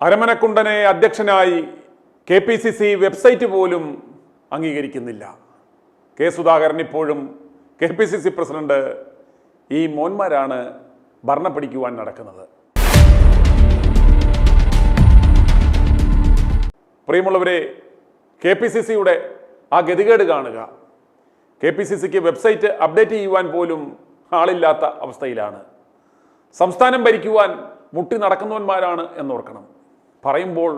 അരമനക്കുണ്ടനെ അധ്യക്ഷനായി KPCC website പോലും അംഗീകരിക്കുന്നില്ല. കെ സുധാകരൻ ഇപ്പോഴും KPCC പ്രസിഡന്റ്. ഈ മോന്മാരാണ് ഭരണം പിടിക്കുവാൻ നടക്കുന്നത്. പ്രിയമുള്ളവരെ, KPCCയുടെ ആ ഗതികേട് കാണുക. KPCCക്ക് വെബ്സൈറ്റ് അപ്ഡേറ്റ് ചെയ്യുവാൻ പോലും ആളില്ലാത്ത അവസ്ഥയിലാണ്. സംസ്ഥാനം ഭരിക്കുവാൻ മുട്ടി നടക്കുന്നവന്മാരാണ് എന്നോർക്കണം. പറയുമ്പോൾ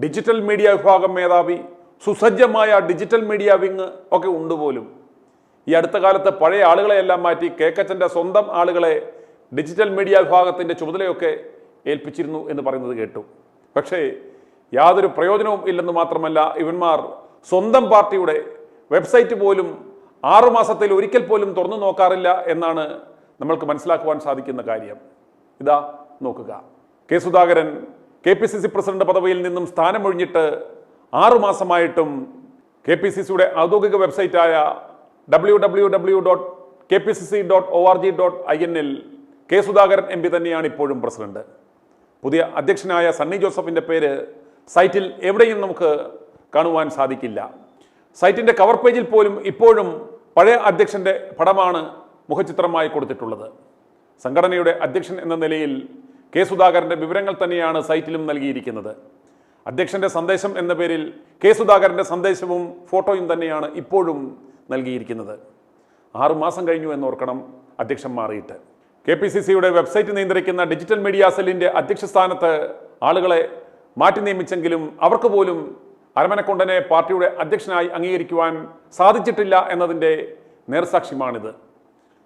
ഡിജിറ്റൽ മീഡിയ വിഭാഗം മേധാവി, സുസജ്ജമായ ഡിജിറ്റൽ മീഡിയ വിങ് ഒക്കെ ഉണ്ട് പോലും. ഈ അടുത്ത കാലത്ത് പഴയ ആളുകളെയെല്ലാം മാറ്റി കേക്കച്ചൻ്റെ സ്വന്തം ആളുകളെ ഡിജിറ്റൽ മീഡിയ വിഭാഗത്തിൻ്റെ ചുമതലയൊക്കെ ഏൽപ്പിച്ചിരുന്നു എന്ന് പറയുന്നത് കേട്ടു. പക്ഷേ യാതൊരു പ്രയോജനവും ഇല്ലെന്ന് മാത്രമല്ല, ഇവന്മാർ സ്വന്തം പാർട്ടിയുടെ വെബ്സൈറ്റ് പോലും 6 മാസത്തിൽ ഒരിക്കൽ പോലും തുറന്നു നോക്കാറില്ല എന്നാണ് നമ്മൾക്ക് മനസ്സിലാക്കുവാൻ സാധിക്കുന്ന കാര്യം. ഇതാ നോക്കുക. കെ സുധാകരൻ KPCC പ്രസിഡന്റ് പദവിയിൽ നിന്നും സ്ഥാനമൊഴിഞ്ഞിട്ട് 6 മാസമായിട്ടും KPCCയുടെ ഔദ്യോഗിക വെബ്സൈറ്റായ www.kpcc.org.in കെ സുധാകരൻ MP തന്നെയാണ് ഇപ്പോഴും പ്രസിഡന്റ്. പുതിയ അധ്യക്ഷനായ സണ്ണി ജോസഫിൻ്റെ പേര് സൈറ്റിൽ എവിടെയും നമുക്ക് കാണുവാൻ സാധിക്കില്ല. സൈറ്റിൻ്റെ കവർ പേജിൽ പോലും ഇപ്പോഴും പഴയ അധ്യക്ഷൻ്റെ പടമാണ് മുഖചിത്രമായി കൊടുത്തിട്ടുള്ളത്. സംഘടനയുടെ അധ്യക്ഷൻ എന്ന നിലയിൽ കെ സുധാകരൻ്റെ വിവരങ്ങൾ തന്നെയാണ് സൈറ്റിലും നൽകിയിരിക്കുന്നത്. അധ്യക്ഷൻ്റെ സന്ദേശം എന്ന പേരിൽ കെ സുധാകരൻ്റെ സന്ദേശവും ഫോട്ടോയും തന്നെയാണ് ഇപ്പോഴും നൽകിയിരിക്കുന്നത്. 6 മാസം കഴിഞ്ഞു എന്നോർക്കണം അധ്യക്ഷൻ മാറിയിട്ട്. KPCCയുടെ വെബ്സൈറ്റ് നിയന്ത്രിക്കുന്ന ഡിജിറ്റൽ മീഡിയ സെല്ലിൻ്റെ അധ്യക്ഷ സ്ഥാനത്ത് ആളുകളെ മാറ്റി നിയമിച്ചെങ്കിലും അവർക്ക് പോലും അരമനക്കുണ്ടനെ പാർട്ടിയുടെ അധ്യക്ഷനായി അംഗീകരിക്കുവാൻ സാധിച്ചിട്ടില്ല എന്നതിൻ്റെ നേർസാക്ഷ്യമാണിത്.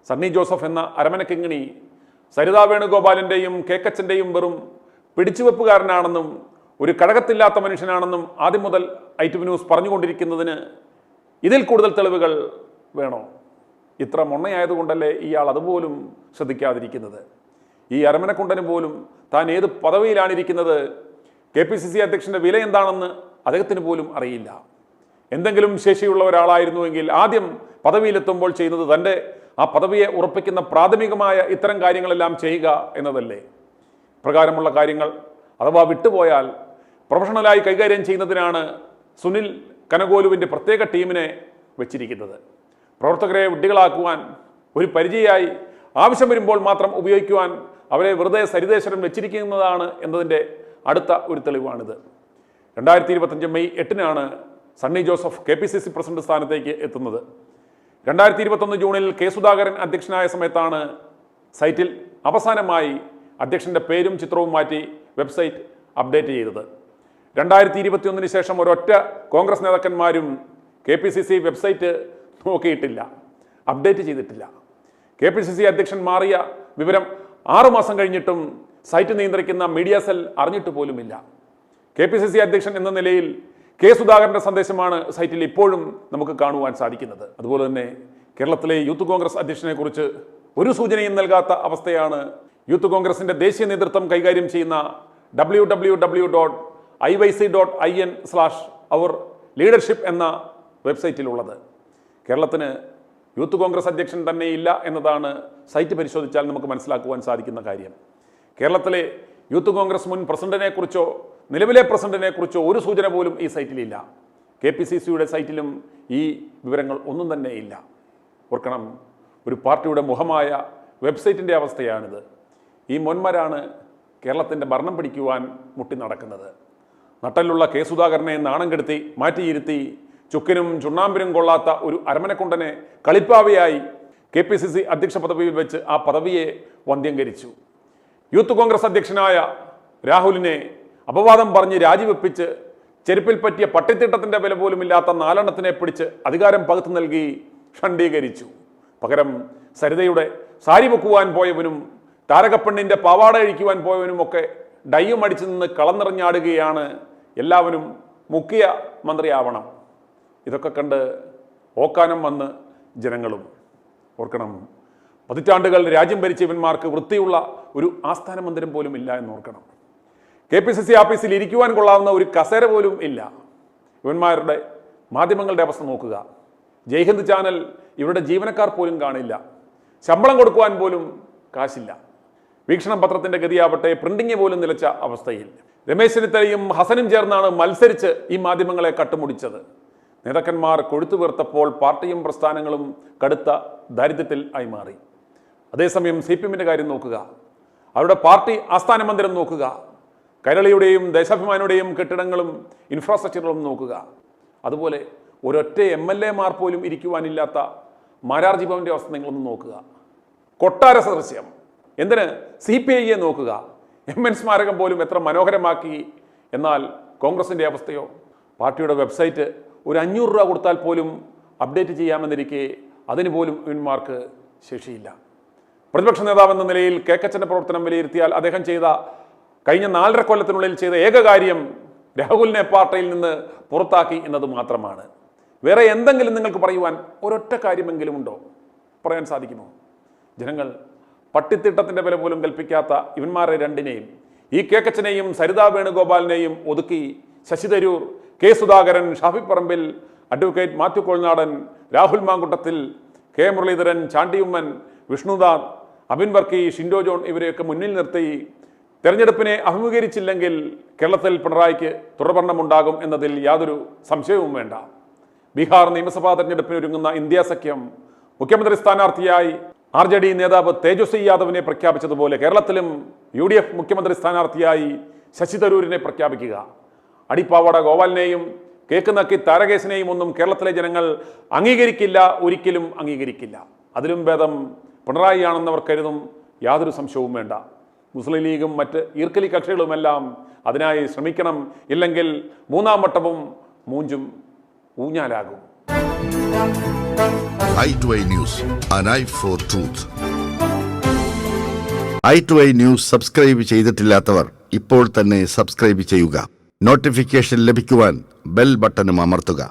സണ്ണി ജോസഫ് എന്ന അരമന കിങ്ങിണി സരിതാ വേണുഗോപാലിൻ്റെയും കേക്കച്ചൻ്റെയും വെറും പിടിച്ചുവെപ്പുകാരനാണെന്നും ഒരു കഴകത്തില്ലാത്ത മനുഷ്യനാണെന്നും ആദ്യം മുതൽ ITV ന്യൂസ് പറഞ്ഞുകൊണ്ടിരിക്കുന്നതിന് ഇതിൽ കൂടുതൽ തെളിവുകൾ വേണോ? ഇത്ര മൊണ്ണയായതുകൊണ്ടല്ലേ ഇയാൾ അതുപോലും ശ്രദ്ധിക്കാതിരിക്കുന്നത്? ഈ അരമനക്കുണ്ടന് പോലും താൻ ഏത് പദവിയിലാണിരിക്കുന്നത്, KPCC അധ്യക്ഷൻ്റെ വില എന്താണെന്ന് അദ്ദേഹത്തിന് പോലും അറിയില്ല. എന്തെങ്കിലും ശേഷിയുള്ള ഒരാളായിരുന്നുവെങ്കിൽ ആദ്യം പദവിയിലെത്തുമ്പോൾ ചെയ്യുന്നത് തൻ്റെ ആ പദവിയെ ഉറപ്പിക്കുന്ന പ്രാഥമികമായ ഇത്തരം കാര്യങ്ങളെല്ലാം ചെയ്യുക എന്നതല്ലേ. പ്രകാരമുള്ള കാര്യങ്ങൾ അഥവാ വിട്ടുപോയാൽ പ്രൊഫഷണലായി കൈകാര്യം ചെയ്യുന്നതിനാണ് സുനിൽ കനകോലുവിൻ്റെ പ്രത്യേക ടീമിനെ വെച്ചിരിക്കുന്നത്. പ്രവർത്തകരെ വിഡ്ഢികളാക്കുവാൻ, ഒരു പരിചയമായി ആവശ്യം വരുമ്പോൾ മാത്രം ഉപയോഗിക്കുവാൻ അവരെ വെറുതെ സരിദേശരം വെച്ചിരിക്കുന്നതാണ് എന്നതിൻ്റെ അടുത്ത ഒരു തെളിവാണിത്. 2025 മെയ് 8-നാണ് സണ്ണി ജോസഫ് KPCC പ്രസിഡന്റ് സ്ഥാനത്തേക്ക് എത്തുന്നത്. 2021 ജൂണിൽ കെ സുധാകരൻ അധ്യക്ഷനായ സമയത്താണ് സൈറ്റിൽ അവസാനമായി അധ്യക്ഷൻ്റെ പേരും ചിത്രവും മാറ്റി വെബ്സൈറ്റ് അപ്ഡേറ്റ് ചെയ്തത്. 2021 ശേഷം ഒരൊറ്റ കോൺഗ്രസ് നേതാക്കന്മാരും KPCC വെബ്സൈറ്റ് നോക്കിയിട്ടില്ല, അപ്ഡേറ്റ് ചെയ്തിട്ടില്ല. KPCC അധ്യക്ഷൻ മാറിയ വിവരം 6 മാസം കഴിഞ്ഞിട്ടും സൈറ്റ് നിയന്ത്രിക്കുന്ന മീഡിയ സെൽ അറിഞ്ഞിട്ട് പോലുമില്ല. KPCC അധ്യക്ഷൻ എന്ന നിലയിൽ കെ സുധാകരൻ്റെ സന്ദേശമാണ് സൈറ്റിൽ ഇപ്പോഴും നമുക്ക് കാണുവാൻ സാധിക്കുന്നത്. അതുപോലെ തന്നെ കേരളത്തിലെ യൂത്ത് കോൺഗ്രസ് അധ്യക്ഷനെ കുറിച്ച് ഒരു സൂചനയും നൽകാത്ത അവസ്ഥയാണ് യൂത്ത് കോൺഗ്രസിൻ്റെ ദേശീയ നേതൃത്വം കൈകാര്യം ചെയ്യുന്ന www.iyc.in/our-leadership എന്ന വെബ്സൈറ്റിലുള്ളത്. കേരളത്തിന് യൂത്ത് കോൺഗ്രസ് അധ്യക്ഷൻ തന്നെ ഇല്ല എന്നതാണ് സൈറ്റ് പരിശോധിച്ചാൽ നമുക്ക് മനസ്സിലാക്കുവാൻ സാധിക്കുന്ന കാര്യം. കേരളത്തിലെ യൂത്ത് കോൺഗ്രസ് മുൻ പ്രസിഡന്റിനെ കുറിച്ചോ നിലവിലെ പ്രസിഡന്റിനെ കുറിച്ചോ ഒരു സൂചന പോലും ഈ സൈറ്റിലില്ല. KPCCയുടെ സൈറ്റിലും ഈ വിവരങ്ങൾ ഒന്നും തന്നെ ഇല്ല. ഓർക്കണം, ഒരു പാർട്ടിയുടെ മുഖമായ വെബ്സൈറ്റിൻ്റെ അവസ്ഥയാണിത്. ഈ മോന്മാരാണ് കേരളത്തിൻ്റെ ഭരണം പിടിക്കുവാൻ മുട്ടി നടക്കുന്നത്. നട്ടലുള്ള കെ സുധാകരനെ നാണം കെടുത്തി മാറ്റിയിരുത്തി ചുക്കിനും ചുണ്ണാമ്പിനും കൊള്ളാത്ത ഒരു അരമനക്കുണ്ടനെ കളിപ്പാവയായി KPCC അധ്യക്ഷ പദവിയിൽ വെച്ച് ആ പദവിയെ വന്ധ്യംകരിച്ചു. യൂത്ത് കോൺഗ്രസ് അധ്യക്ഷനായ രാഹുലിനെ അപവാദം പറഞ്ഞ് രാജിവെപ്പിച്ച് ചെരുപ്പിൽ പറ്റിയ പട്ടിത്തിട്ടത്തിൻ്റെ വില പോലുമില്ലാത്ത 4 പിടിച്ച് അധികാരം പകുത്തു നൽകി ഷണ്ഡീകരിച്ചു. പകരം സരിതയുടെ സാരി പൊക്കുവാൻ പോയവനും താരകപ്പെണ്ണിൻ്റെ പാവാട അഴിക്കുവാൻ പോയവനുമൊക്കെ ഡയ്യും അടിച്ചു നിന്ന് കളന്നിറഞ്ഞാടുകയാണ്. എല്ലാവരും മുഖ്യ മന്ത്രിയാവണം. ഇതൊക്കെ കണ്ട് ഓക്കാനം വന്ന് ജനങ്ങളും. ഓർക്കണം, പതിറ്റാണ്ടുകൾ രാജ്യം ഭരിച്ച ഇവന്മാർക്ക് വൃത്തിയുള്ള ഒരു ആസ്ഥാന മന്ദിരം പോലും ഇല്ല എന്നോർക്കണം. KPCC ഓഫീസിൽ ഇരിക്കുവാൻ കൊള്ളാവുന്ന ഒരു കസേര പോലും ഇല്ല. ഇവന്മാരുടെ മാധ്യമങ്ങളുടെ അവസ്ഥ നോക്കുക. ജയ്ഹിന്ദ് ചാനൽ ഇവരുടെ ജീവനക്കാർ പോലും കാണില്ല. ശമ്പളം കൊടുക്കുവാൻ പോലും കാശില്ല. വീക്ഷണം പത്രത്തിൻ്റെ ഗതിയാവട്ടെ പ്രിന്റിങ് പോലും നിലച്ച അവസ്ഥയിൽ. രമേശ് ചെന്നിത്തലയും ഹസനും ചേർന്നാണ് മത്സരിച്ച് ഈ മാധ്യമങ്ങളെ കട്ടുമുടിച്ചത്. നേതാക്കന്മാർ കൊഴുത്തു വീർത്തപ്പോൾ പാർട്ടിയും പ്രസ്ഥാനങ്ങളും കടുത്ത ദാരിദ്ര്യത്തിൽ ആയി മാറി. അതേസമയം CPM-ന്റെ കാര്യം നോക്കുക, അവരുടെ പാർട്ടി ആസ്ഥാന മന്ദിരം നോക്കുക, കൈരളിയുടെയും ദേശാഭിമാനിയുടെയും കെട്ടിടങ്ങളും ഇൻഫ്രാസ്ട്രക്ചറുകളും നോക്കുക. അതുപോലെ ഒരൊറ്റ MLA-മാർ പോലും ഇരിക്കുവാനില്ലാത്ത മാരാർജി ഭവന്റെ അവസ്ഥ നിങ്ങളൊന്ന് നോക്കുക. കൊട്ടാര സദൃശ്യം. എന്തിന് CPI-യെ നോക്കുക. MN സ്മാരകം പോലും എത്ര മനോഹരമാക്കി. എന്നാൽ കോൺഗ്രസിൻ്റെ അവസ്ഥയോ? പാർട്ടിയുടെ വെബ്സൈറ്റ് ഒരു 500 രൂപ കൊടുത്താൽ പോലും അപ്ഡേറ്റ് ചെയ്യാമെന്നിരിക്കെ അതിന് പോലും ഇവന്മാർക്ക് ശേഷിയില്ല. പ്രതിപക്ഷ നേതാവെന്ന നിലയിൽ കേക്കച്ചൻ്റെ പ്രവർത്തനം വിലയിരുത്തിയാൽ അദ്ദേഹം ചെയ്ത കഴിഞ്ഞ 4.5 കൊല്ലത്തിനുള്ളിൽ ചെയ്ത ഏക കാര്യം രാഹുലിനെ പാർട്ടിയിൽ നിന്ന് പുറത്താക്കി എന്നത് മാത്രമാണ്. വേറെ എന്തെങ്കിലും നിങ്ങൾക്ക് പറയുവാൻ ഒരൊറ്റ കാര്യമെങ്കിലും ഉണ്ടോ? പറയാൻ സാധിക്കുമോ? ജനങ്ങൾ പട്ടിത്തിട്ടത്തിൻ്റെ വില പോലും കൽപ്പിക്കാത്ത ഇവന്മാരെ രണ്ടിനെയും, ഈ കേക്കച്ചനെയും സരിതാ വേണുഗോപാലിനെയും ഒതുക്കി Shashi Tharoor, K Sudhakaran, Shafi Parambil, advocate Mathew Kolnadan, Rahul Mankoottathil, K Muraleedharan, Chandy Oommen, Vishnudas, Abin Varkey, Shindo John ഇവരെയൊക്കെ മുന്നിൽ നിർത്തി തെരഞ്ഞെടുപ്പിനെ അഭിമുഖീകരിച്ചില്ലെങ്കിൽ കേരളത്തിൽ പിണറായിക്ക് തുടർഭരണമുണ്ടാകും എന്നതിൽ യാതൊരു സംശയവും വേണ്ട. ബീഹാർ നിയമസഭാ തെരഞ്ഞെടുപ്പിനൊരുങ്ങുന്ന ഇന്ത്യ സഖ്യം മുഖ്യമന്ത്രി സ്ഥാനാർത്ഥിയായി RJD നേതാവ് തേജസ്വി യാദവിനെ പ്രഖ്യാപിച്ചതുപോലെ കേരളത്തിലും UDF മുഖ്യമന്ത്രി സ്ഥാനാർത്ഥിയായി ശശി തരൂരിനെ പ്രഖ്യാപിക്കുക. അടിപ്പാവട ഗോപാലിനെയും കേക്ക് നക്കി താരകേശിനെയും ഒന്നും കേരളത്തിലെ ജനങ്ങൾ അംഗീകരിക്കില്ല, ഒരിക്കലും അംഗീകരിക്കില്ല. അതിലും ഭേദം പിണറായി ആണെന്നവർ കരുതും. യാതൊരു സംശയവും വേണ്ട. മുസ്ലിം ലീഗും മറ്റ് ഈർക്കലി കക്ഷികളുമെല്ലാം അതിനായി ശ്രമിക്കണം. ഇല്ലെങ്കിൽ 3-ാം വട്ടവും മൂഞ്ചും ഊഞ്ഞാലാകും. i2i News, an eye for truth. i2i News subscribe ചെയ്തിട്ടില്ലാത്തവർ ഇപ്പോൾ തന്നെ സബ്സ്ക്രൈബ് ചെയ്യുക. നോട്ടിഫിക്കേഷൻ ലഭിക്കുവാൻ ബെൽ ബട്ടണും അമർത്തുക.